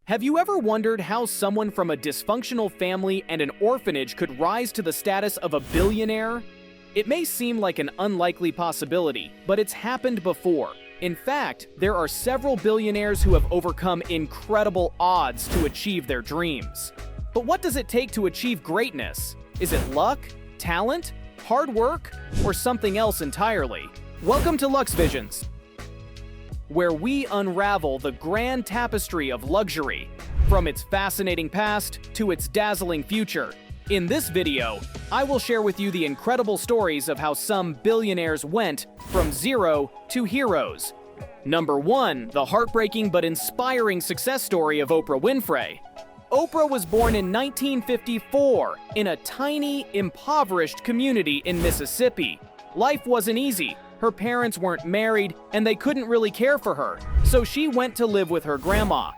Have you ever wondered how someone from a dysfunctional family and an orphanage could rise to the status of a billionaire? It may seem like an unlikely possibility, but it's happened before. In fact, there are several billionaires who have overcome incredible odds to achieve their dreams. But what does it take to achieve greatness? Is it luck, talent, hard work, or something else entirely? Welcome to Lux Visions, where we unravel the grand tapestry of luxury, from its fascinating past to its dazzling future. In this video, I will share with you the incredible stories of how some billionaires went from zero to heroes. Number 1, the heartbreaking but inspiring success story of Oprah Winfrey. Oprah was born in 1954 in a tiny, impoverished community in Mississippi. Life wasn't easy. Her parents weren't married, and they couldn't really care for her, so she went to live with her grandma.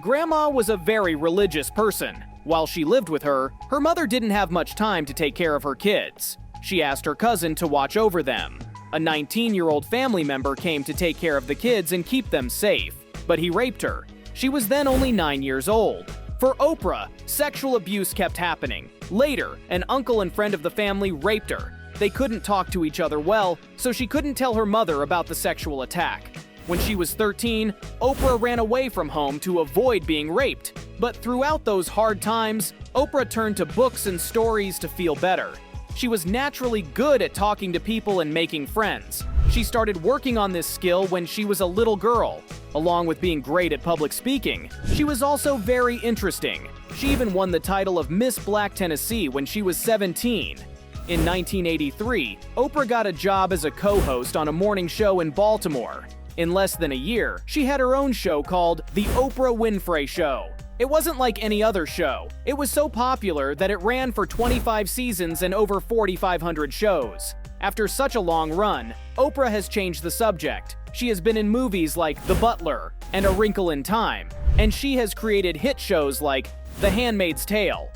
Grandma was a very religious person. While she lived with her, her mother didn't have much time to take care of her kids. She asked her cousin to watch over them. A 19-year-old family member came to take care of the kids and keep them safe, but he raped her. She was then only 9 years old. For Oprah, sexual abuse kept happening. Later, an uncle and friend of the family raped her. They couldn't talk to each other well, so she couldn't tell her mother about the sexual attack. When she was 13, Oprah ran away from home to avoid being raped. But throughout those hard times, Oprah turned to books and stories to feel better. She was naturally good at talking to people and making friends. She started working on this skill when she was a little girl. Along with being great at public speaking, she was also very interesting. She even won the title of Miss Black Tennessee when she was 17. In 1983, Oprah got a job as a co-host on a morning show in Baltimore. In less than a year, she had her own show called The Oprah Winfrey Show. It wasn't like any other show. It was so popular that it ran for 25 seasons and over 4,500 shows. After such a long run, Oprah has changed the subject. She has been in movies like The Butler and A Wrinkle in Time, and she has created hit shows like The Handmaid's Tale.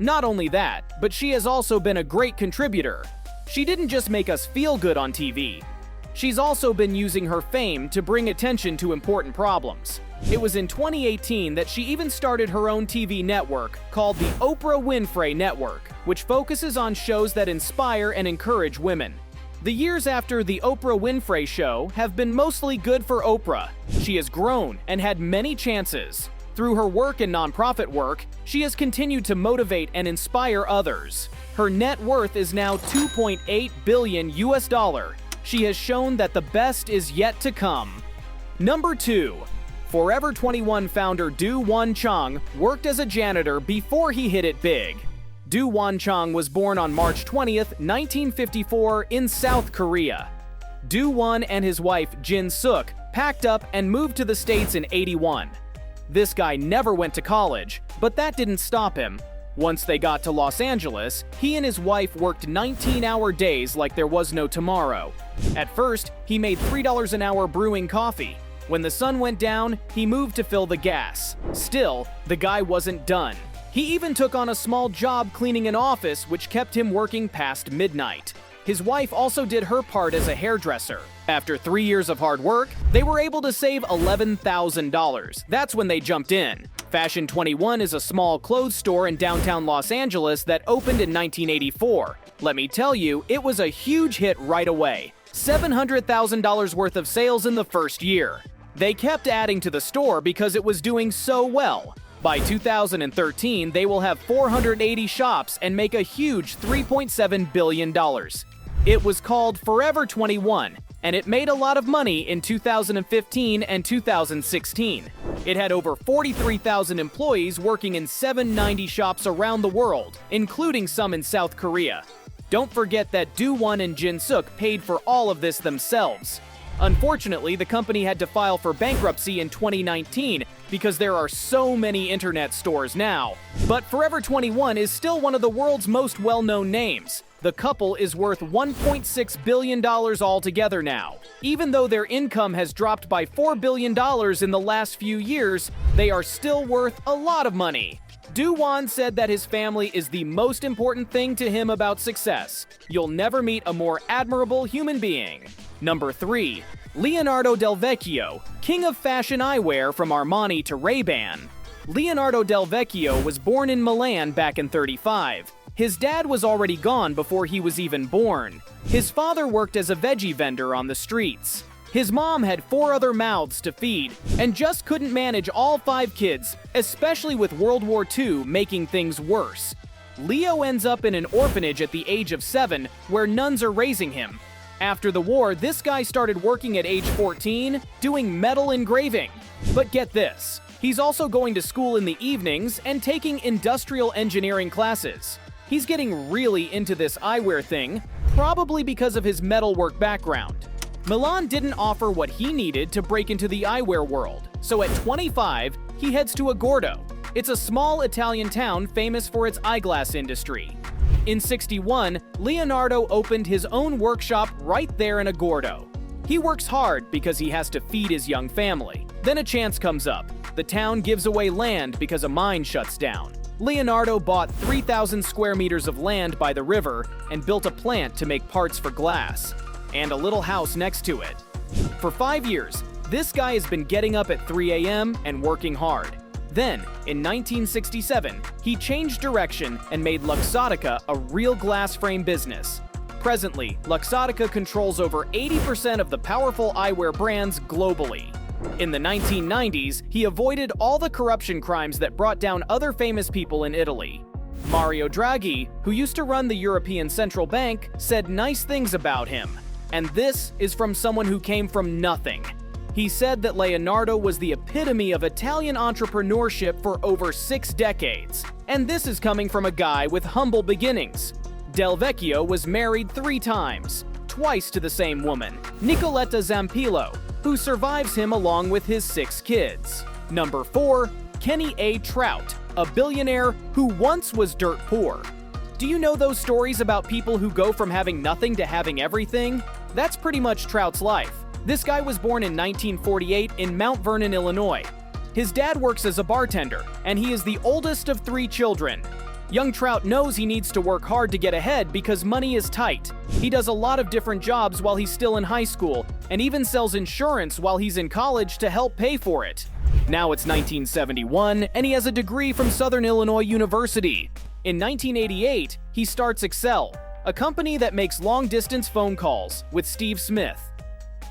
Not only that, but she has also been a great contributor. She didn't just make us feel good on TV. She's also been using her fame to bring attention to important problems. It was in 2018 that she even started her own TV network called the Oprah Winfrey Network, which focuses on shows that inspire and encourage women. The years after the Oprah Winfrey Show have been mostly good for Oprah. She has grown and had many chances. Through her work and nonprofit work, she has continued to motivate and inspire others. Her net worth is now $2.8 billion. She has shown that the best is yet to come. Number 2. Forever 21 founder Du Wan Chang worked as a janitor before he hit it big. Du Wan Chang was born on March 20th, 1954 in South Korea. Du Wan and his wife Jin Suk packed up and moved to the States in '81. This guy never went to college, but that didn't stop him. Once they got to Los Angeles, he and his wife worked 19-hour days like there was no tomorrow. At first, he made $3 an hour brewing coffee. When the sun went down, he moved to fill the gas. Still, the guy wasn't done. He even took on a small job cleaning an office, which kept him working past midnight. His wife also did her part as a hairdresser. After 3 years of hard work, they were able to save $11,000. That's when they jumped in. Fashion 21 is a small clothes store in downtown Los Angeles that opened in 1984. Let me tell you, it was a huge hit right away. $700,000 worth of sales in the first year. They kept adding to the store because it was doing so well. By 2013, they will have 480 shops and make a huge $3.7 billion. It was called Forever 21, and it made a lot of money in 2015 and 2016. It had over 43,000 employees working in 790 shops around the world, including some in South Korea. Don't forget that Du Wan and Jin Suk paid for all of this themselves. Unfortunately, the company had to file for bankruptcy in 2019 because there are so many internet stores now. But Forever 21 is still one of the world's most well-known names. The couple is worth $1.6 billion altogether now. Even though their income has dropped by $4 billion in the last few years, they are still worth a lot of money. Du Wan said that his family is the most important thing to him about success. You'll never meet a more admirable human being. Number 3. Leonardo Del Vecchio, king of fashion eyewear from Armani to Ray-Ban. Leonardo Del Vecchio was born in Milan back in '35. His dad was already gone before he was even born. His father worked as a veggie vendor on the streets. His mom had 4 other mouths to feed and just couldn't manage all 5 kids, especially with World War II making things worse. Leo ends up in an orphanage at the age of 7 where nuns are raising him. After the war, this guy started working at age 14, doing metal engraving. But get this, he's also going to school in the evenings and taking industrial engineering classes. He's getting really into this eyewear thing, probably because of his metalwork background. Milan didn't offer what he needed to break into the eyewear world, so at 25, he heads to Agordo. It's a small Italian town famous for its eyeglass industry. In '61, Leonardo opened his own workshop right there in Agordo. He works hard because he has to feed his young family. Then a chance comes up. The town gives away land because a mine shuts down. Leonardo bought 3,000 square meters of land by the river and built a plant to make parts for glass, and a little house next to it. For 5 years, this guy has been getting up at 3 a.m. and working hard. Then, in 1967, he changed direction and made Luxottica a real glass frame business. Presently, Luxottica controls over 80% of the powerful eyewear brands globally. In the 1990s, he avoided all the corruption crimes that brought down other famous people in Italy. Mario Draghi, who used to run the European Central Bank, said nice things about him. And this is from someone who came from nothing. He said that Leonardo was the epitome of Italian entrepreneurship for over 6 decades. And this is coming from a guy with humble beginnings. Del Vecchio was married 3 times, twice to the same woman, Nicoletta Zampillo, who survives him along with his 6 kids. Number 4, Kenny A. Trout, a billionaire who once was dirt poor. Do you know those stories about people who go from having nothing to having everything? That's pretty much Trout's life. This guy was born in 1948 in Mount Vernon, Illinois. His dad works as a bartender, and he is the oldest of 3 children. Young Trout knows he needs to work hard to get ahead because money is tight. He does a lot of different jobs while he's still in high school, and even sells insurance while he's in college to help pay for it. Now it's 1971, and he has a degree from Southern Illinois University. In 1988, he starts Excel, a company that makes long-distance phone calls, with Steve Smith.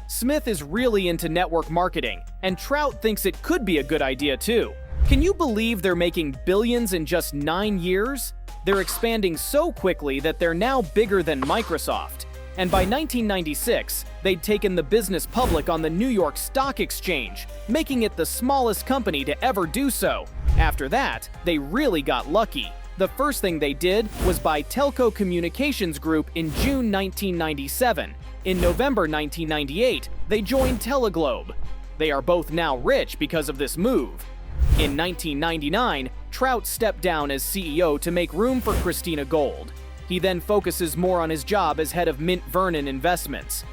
Smith is really into network marketing, and Trout thinks it could be a good idea too. Can you believe they're making billions in just 9 years? They're expanding so quickly that they're now bigger than Microsoft. And by 1996, they'd taken the business public on the New York Stock Exchange, making it the smallest company to ever do so. After that, they really got lucky. The first thing they did was buy Telco Communications Group in June 1997. In November 1998, they joined Teleglobe. They are both now rich because of this move. In 1999, Trout stepped down as CEO to make room for Christina Gold. He then focuses more on his job as head of Mint Vernon Investments.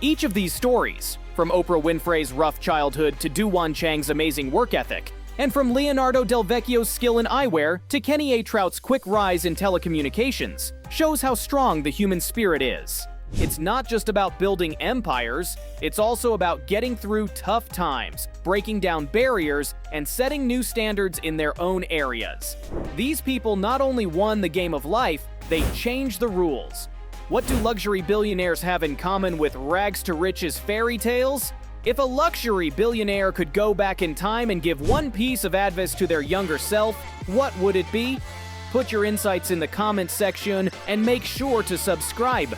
Each of these stories, from Oprah Winfrey's rough childhood to Du-Wan Chang's amazing work ethic, and from Leonardo Del Vecchio's skill in eyewear to Kenny A. Trout's quick rise in telecommunications, shows how strong the human spirit is. It's not just about building empires, it's also about getting through tough times, breaking down barriers, and setting new standards in their own areas. These people not only won the game of life, they changed the rules. What do luxury billionaires have in common with rags to riches fairy tales? If a luxury billionaire could go back in time and give one piece of advice to their younger self, what would it be? Put your insights in the comments section and make sure to subscribe.